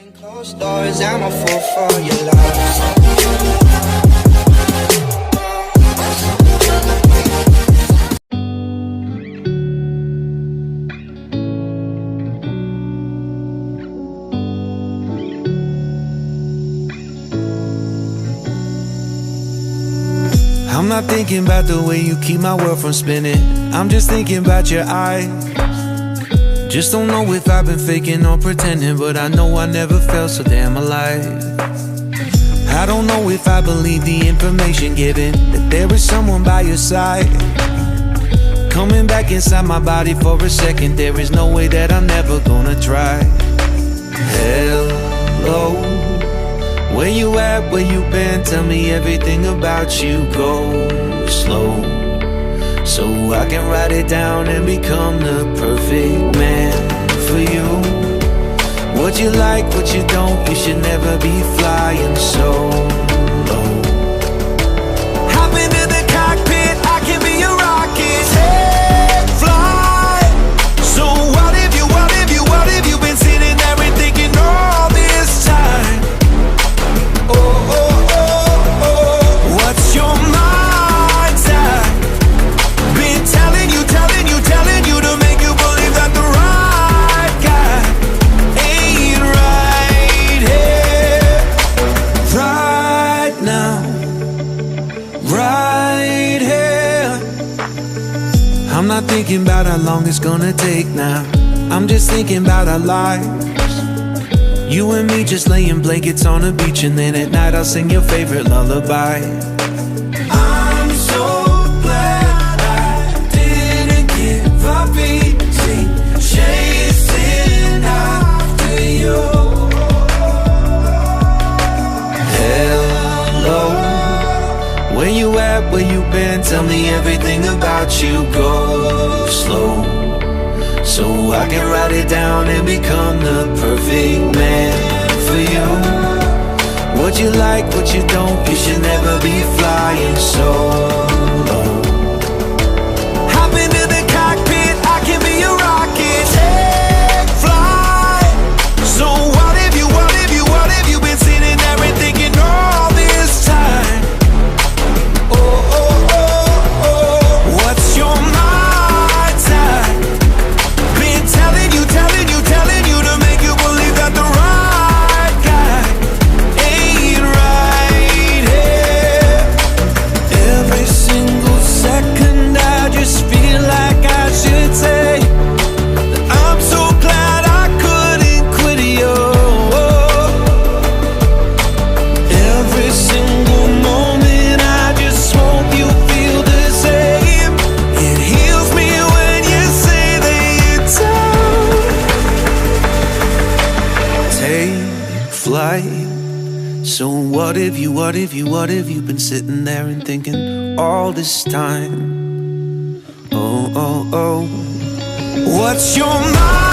Behind closed doors, I'm a fool for your love. I'm not thinking about the way you keep my world from spinning. I'm just thinking about your eyes. Just don't know if I've been faking or pretending, but I know I never felt so damn alive. I don't know if I believe the information given, that there is someone by your side. Coming back inside my body for a second, there is no way that I'm never gonna try. Hello, where you at, where you been? Tell me everything about you. Go slow, so I can write it down and become the perfect man for you. What you like, what you don't, you should never be flying solo. Hop into the cockpit, I can be your rocket. Hey, fly. So what have you been sitting there and thinking all this time? What's your mind's at? Been telling you to make you believe that the right guy ain't right here, right now, right here. I'm not thinking about how long it's gonna take now. I'm just thinking about our lives. You and me just laying blankets on a beach, and then at night I'll sing your favorite lullaby. I'm so glad I didn't give up easy, chasing after you. Hello, where you at, where you been? Tell me everything about you. Go slow, so I can write it down and become the perfect man for you. What you like, what you don't, you should never be flying solo. Hop into the cockpit, I can be your rocket. Take flight. So what have you been sitting there and thinking all this time? What's your mind's at? Been telling you to make you believe that the right guy ain't right here. Every single second I just feel like I should say that I'm so glad I couldn't quit you. Every single moment I just hope you feel the same. It heals me when you say that you're tired. Take flight. So what have you been sitting there and thinking all this time? Oh, what's your mind?